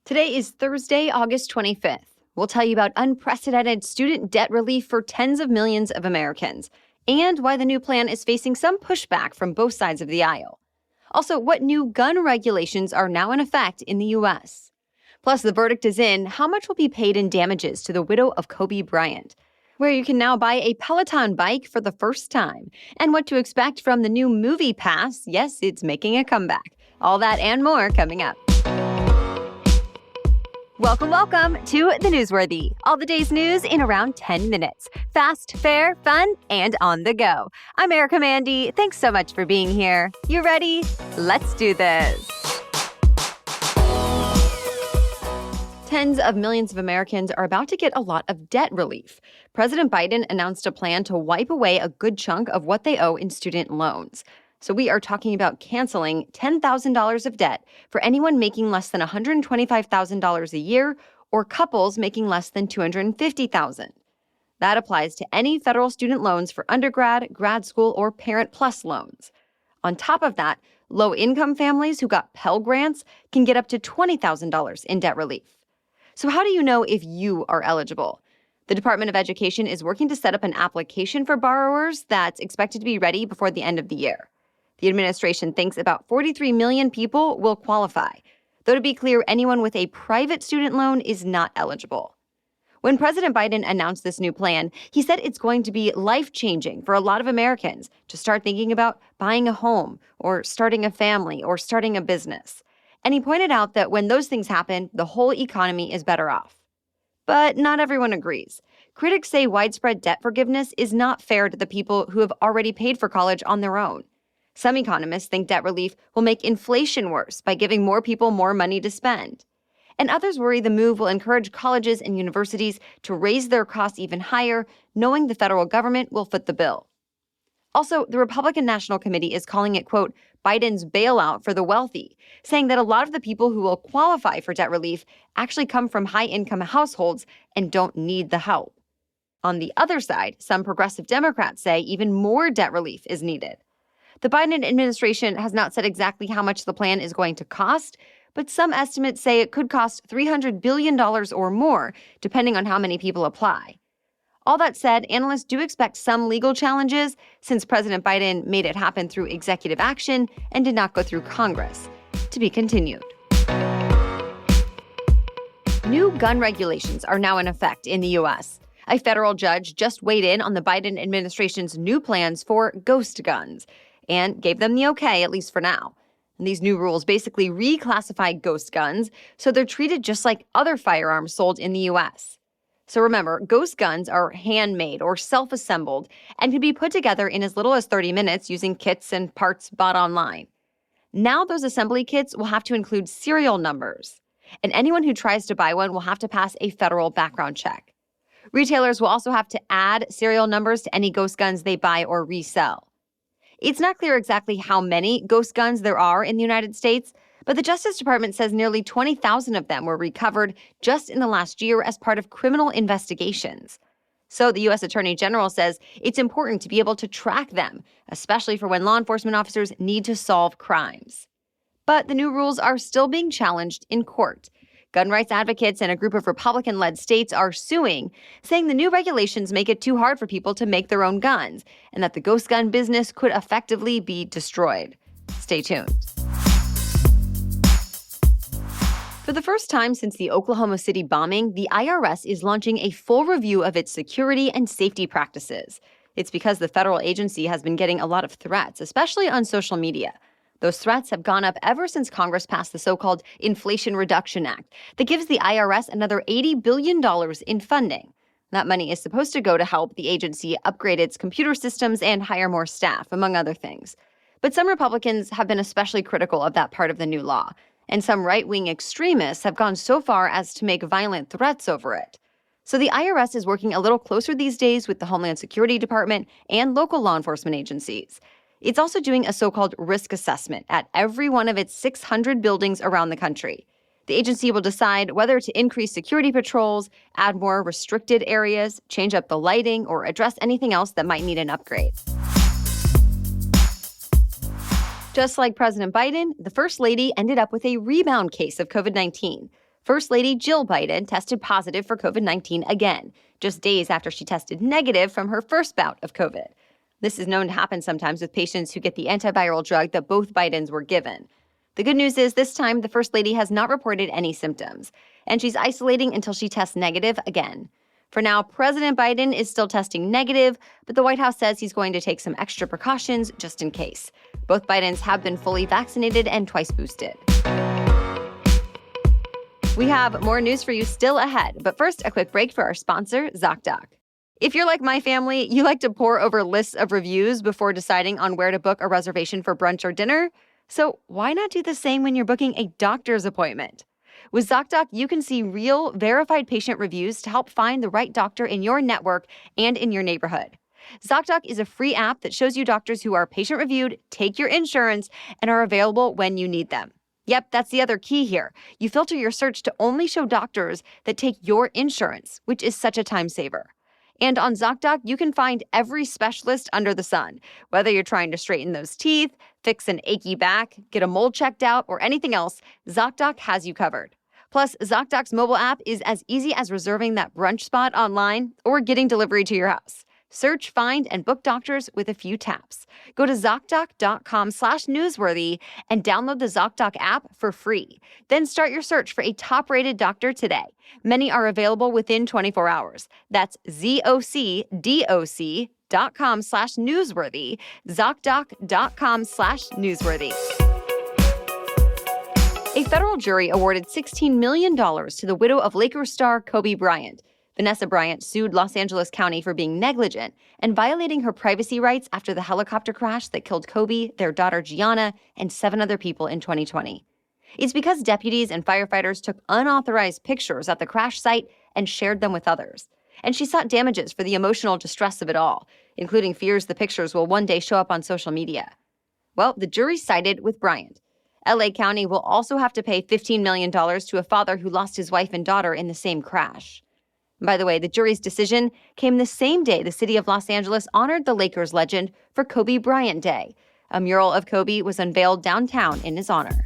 Today is Thursday, August 25th. We'll tell you about unprecedented student debt relief for tens of millions of Americans and why the new plan is facing some pushback from both sides of the aisle. Also, what new gun regulations are now in effect in the U.S. Plus, the verdict is in, how much will be paid in damages to the widow of Kobe Bryant, where you can now buy a Peloton bike for the first time, and what to expect from the new MoviePass. Yes, it's making a comeback. All that and more coming up. Welcome to The Newsworthy. All the day's news in around 10 minutes. Fast, fair, fun, and on the go. I'm Erica Mandy. Thanks so much for being here. You ready? Let's do this. Tens of millions of Americans are about to get a lot of debt relief. President Biden announced a plan to wipe away a good chunk of what they owe in student loans. So we are talking about canceling $10,000 of debt for anyone making less than $125,000 a year or couples making less than $250,000. That applies to any federal student loans for undergrad, grad school, or Parent Plus loans. On top of that, low-income families who got Pell Grants can get up to $20,000 in debt relief. So how do you know if you are eligible? The Department of Education is working to set up an application for borrowers that's expected to be ready before the end of the year. The administration thinks about 43 million people will qualify. Though to be clear, anyone with a private student loan is not eligible. When President Biden announced this new plan, he said it's going to be life-changing for a lot of Americans to start thinking about buying a home or starting a family or starting a business. And he pointed out that when those things happen, the whole economy is better off. But not everyone agrees. Critics say widespread debt forgiveness is not fair to the people who have already paid for college on their own. Some economists think debt relief will make inflation worse by giving more people more money to spend. And others worry the move will encourage colleges and universities to raise their costs even higher, knowing the federal government will foot the bill. Also, the Republican National Committee is calling it, quote, Biden's bailout for the wealthy, saying that a lot of the people who will qualify for debt relief actually come from high-income households and don't need the help. On the other side, some progressive Democrats say even more debt relief is needed. The Biden administration has not said exactly how much the plan is going to cost, but some estimates say it could cost $300 billion or more, depending on how many people apply. All that said, analysts do expect some legal challenges since President Biden made it happen through executive action and did not go through Congress. To be continued. New gun regulations are now in effect in the U.S. A federal judge just weighed in on the Biden administration's new plans for ghost guns and gave them the okay, at least for now. And these new rules basically reclassify ghost guns so they're treated just like other firearms sold in the U.S. So remember, ghost guns are handmade or self-assembled and can be put together in as little as 30 minutes using kits and parts bought online. Now those assembly kits will have to include serial numbers, and anyone who tries to buy one will have to pass a federal background check. Retailers will also have to add serial numbers to any ghost guns they buy or resell. It's not clear exactly how many ghost guns there are in the United States, but the Justice Department says nearly 20,000 of them were recovered just in the last year as part of criminal investigations. So the U.S. Attorney General says it's important to be able to track them, especially for when law enforcement officers need to solve crimes. But the new rules are still being challenged in court. Gun rights advocates and a group of Republican-led states are suing, saying the new regulations make it too hard for people to make their own guns, and that the ghost gun business could effectively be destroyed. Stay tuned. For the first time since the Oklahoma City bombing, the IRS is launching a full review of its security and safety practices. It's because the federal agency has been getting a lot of threats, especially on social media. Those threats have gone up ever since Congress passed the so-called Inflation Reduction Act that gives the IRS another $80 billion in funding. That money is supposed to go to help the agency upgrade its computer systems and hire more staff, among other things. But some Republicans have been especially critical of that part of the new law, and some right-wing extremists have gone so far as to make violent threats over it. So the IRS is working a little closer these days with the Homeland Security Department and local law enforcement agencies. It's also doing a so-called risk assessment at every one of its 600 buildings around the country. The agency will decide whether to increase security patrols, add more restricted areas, change up the lighting, or address anything else that might need an upgrade. Just like President Biden, the First Lady ended up with a rebound case of COVID-19. First Lady Jill Biden tested positive for COVID-19 again, just days after she tested negative from her first bout of COVID. This is known to happen sometimes with patients who get the antiviral drug that both Bidens were given. The good news is this time the First Lady has not reported any symptoms, and she's isolating until she tests negative again. For now, President Biden is still testing negative, but the White House says he's going to take some extra precautions just in case. Both Bidens have been fully vaccinated and twice boosted. We have more news for you still ahead, but first, a quick break for our sponsor, ZocDoc. If you're like my family, you like to pore over lists of reviews before deciding on where to book a reservation for brunch or dinner. So why not do the same when you're booking a doctor's appointment? With ZocDoc, you can see real, verified patient reviews to help find the right doctor in your network and in your neighborhood. ZocDoc is a free app that shows you doctors who are patient-reviewed, take your insurance, and are available when you need them. Yep, that's the other key here. You filter your search to only show doctors that take your insurance, which is such a time saver. And on ZocDoc, you can find every specialist under the sun. Whether you're trying to straighten those teeth, fix an achy back, get a mole checked out, or anything else, ZocDoc has you covered. Plus, ZocDoc's mobile app is as easy as reserving that brunch spot online or getting delivery to your house. Search, find, and book doctors with a few taps. Go to ZocDoc.com/newsworthy and download the ZocDoc app for free. Then start your search for a top-rated doctor today. Many are available within 24 hours. That's ZocDoc.com/newsworthy, ZocDoc.com/newsworthy. A federal jury awarded $16 million to the widow of Lakers star Kobe Bryant. Vanessa Bryant sued Los Angeles County for being negligent and violating her privacy rights after the helicopter crash that killed Kobe, their daughter Gianna, and 7 other people in 2020. It's because deputies and firefighters took unauthorized pictures at the crash site and shared them with others. And she sought damages for the emotional distress of it all, including fears the pictures will one day show up on social media. Well, the jury sided with Bryant. LA County will also have to pay $15 million to a father who lost his wife and daughter in the same crash. By the way, the jury's decision came the same day the city of Los Angeles honored the Lakers legend for Kobe Bryant Day. A mural of Kobe was unveiled downtown in his honor.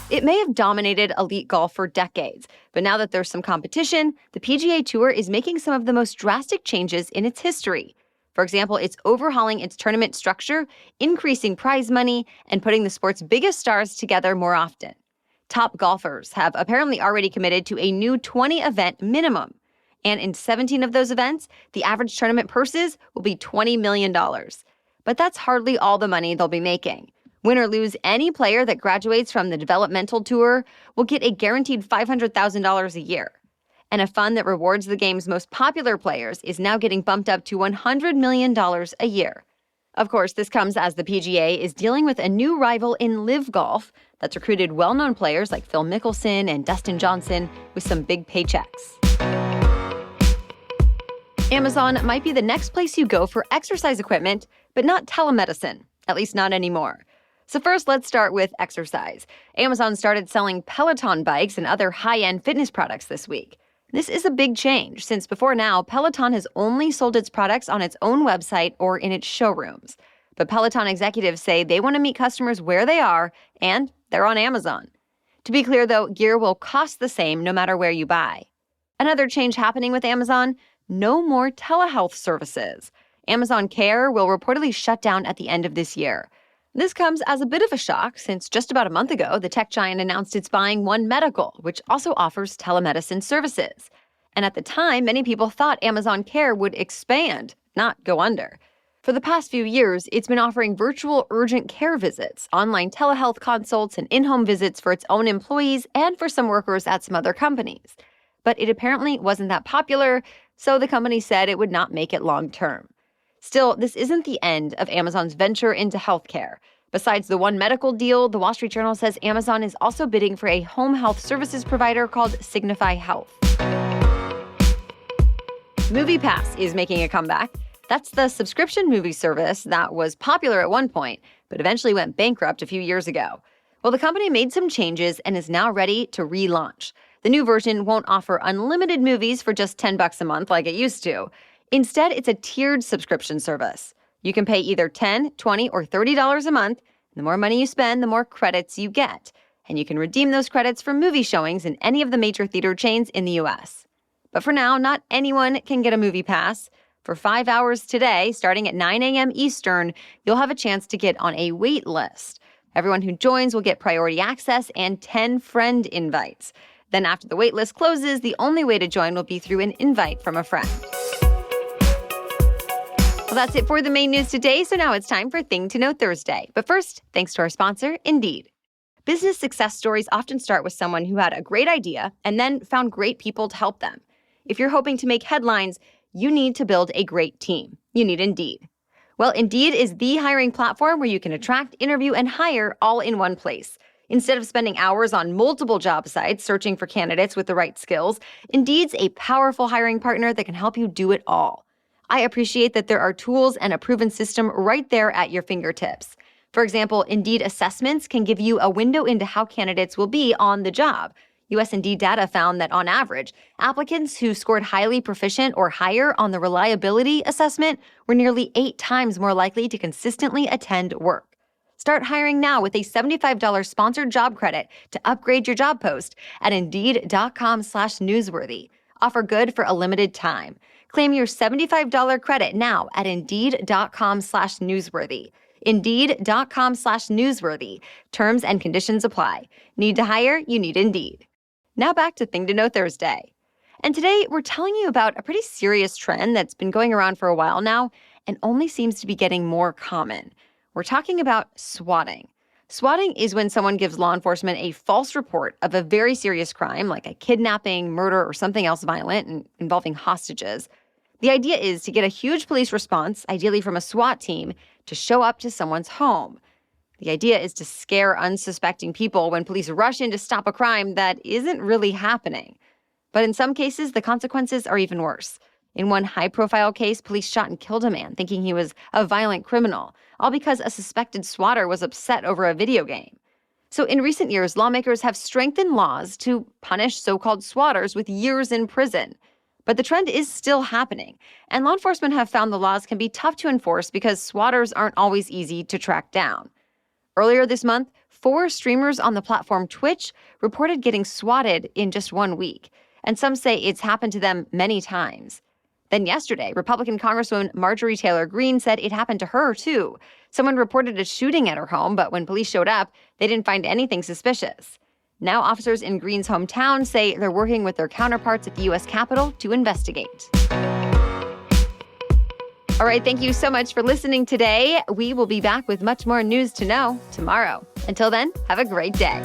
It may have dominated elite golf for decades, but now that there's some competition, the PGA Tour is making some of the most drastic changes in its history. For example, it's overhauling its tournament structure, increasing prize money, and putting the sport's biggest stars together more often. Top golfers have apparently already committed to a new 20-event minimum. And in 17 of those events, the average tournament purses will be $20 million. But that's hardly all the money they'll be making. Win or lose, any player that graduates from the developmental tour will get a guaranteed $500,000 a year. And a fund that rewards the game's most popular players is now getting bumped up to $100 million a year. Of course, this comes as the PGA is dealing with a new rival in LIV Golf that's recruited well-known players like Phil Mickelson and Dustin Johnson with some big paychecks. Amazon might be the next place you go for exercise equipment, but not telemedicine, at least not anymore. So first, let's start with exercise. Amazon started selling Peloton bikes and other high-end fitness products this week. This is a big change, since before now, Peloton has only sold its products on its own website or in its showrooms. But Peloton executives say they want to meet customers where they are, and they're on Amazon. To be clear, though, gear will cost the same no matter where you buy. Another change happening with Amazon: no more telehealth services. Amazon Care will reportedly shut down at the end of this year. This comes as a bit of a shock, since just about a month ago, the tech giant announced it's buying One Medical, which also offers telemedicine services. And at the time, many people thought Amazon Care would expand, not go under. For the past few years, it's been offering virtual urgent care visits, online telehealth consults, and in-home visits for its own employees and for some workers at some other companies. But it apparently wasn't that popular, so the company said it would not make it long-term. Still, this isn't the end of Amazon's venture into healthcare. Besides the One Medical deal, the Wall Street Journal says Amazon is also bidding for a home health services provider called Signify Health. MoviePass is making a comeback. That's the subscription movie service that was popular at one point, but eventually went bankrupt a few years ago. Well, the company made some changes and is now ready to relaunch. The new version won't offer unlimited movies for just $10 a month like it used to. Instead, it's a tiered subscription service. You can pay either $10, $20, or $30 a month. The more money you spend, the more credits you get. and you can redeem those credits for movie showings in any of the major theater chains in the U.S. But for now, not anyone can get a MoviePass. For 5 hours today, starting at 9 a.m. Eastern, you'll have a chance to get on a wait list. Everyone who joins will get priority access and 10 friend invites. Then after the wait list closes, the only way to join will be through an invite from a friend. Well, that's it for the main news today, so now it's time for Thing to Know Thursday. But first, thanks to our sponsor, Indeed. Business success stories often start with someone who had a great idea and then found great people to help them. If you're hoping to make headlines, you need to build a great team. You need Indeed. Well, Indeed is the hiring platform where you can attract, interview, and hire all in one place. Instead of spending hours on multiple job sites searching for candidates with the right skills, Indeed's a powerful hiring partner that can help you do it all. I appreciate that there are tools and a proven system right there at your fingertips. For example, Indeed assessments can give you a window into how candidates will be on the job. U.S. Indeed data found that on average, applicants who scored highly proficient or higher on the reliability assessment were nearly 8 times more likely to consistently attend work. Start hiring now with a $75 sponsored job credit to upgrade your job post at Indeed.com/newsworthy. Offer good for a limited time. Claim your $75 credit now at Indeed.com/newsworthy. Indeed.com/newsworthy. Terms and conditions apply. Need to hire? You need Indeed. Now back to Thing to Know Thursday. And today we're telling you about a pretty serious trend that's been going around for a while now and only seems to be getting more common. We're talking about swatting. Swatting is when someone gives law enforcement a false report of a very serious crime, like a kidnapping, murder, or something else violent and involving hostages. The idea is to get a huge police response, ideally from a SWAT team, to show up to someone's home. The idea is to scare unsuspecting people when police rush in to stop a crime that isn't really happening. But in some cases, the consequences are even worse. In one high-profile case, police shot and killed a man thinking he was a violent criminal, all because a suspected swatter was upset over a video game. So in recent years, lawmakers have strengthened laws to punish so-called swatters with years in prison. But the trend is still happening, and law enforcement have found the laws can be tough to enforce because swatters aren't always easy to track down. Earlier this month, 4 streamers on the platform Twitch reported getting swatted in just 1 week, and some say it's happened to them many times. Then yesterday, Republican Congresswoman Marjorie Taylor Greene said it happened to her, too. Someone reported a shooting at her home, but when police showed up, they didn't find anything suspicious. Now officers in Greene's hometown say they're working with their counterparts at the U.S. Capitol to investigate. All right, thank you so much for listening today. We will be back with much more news to know tomorrow. Until then, have a great day.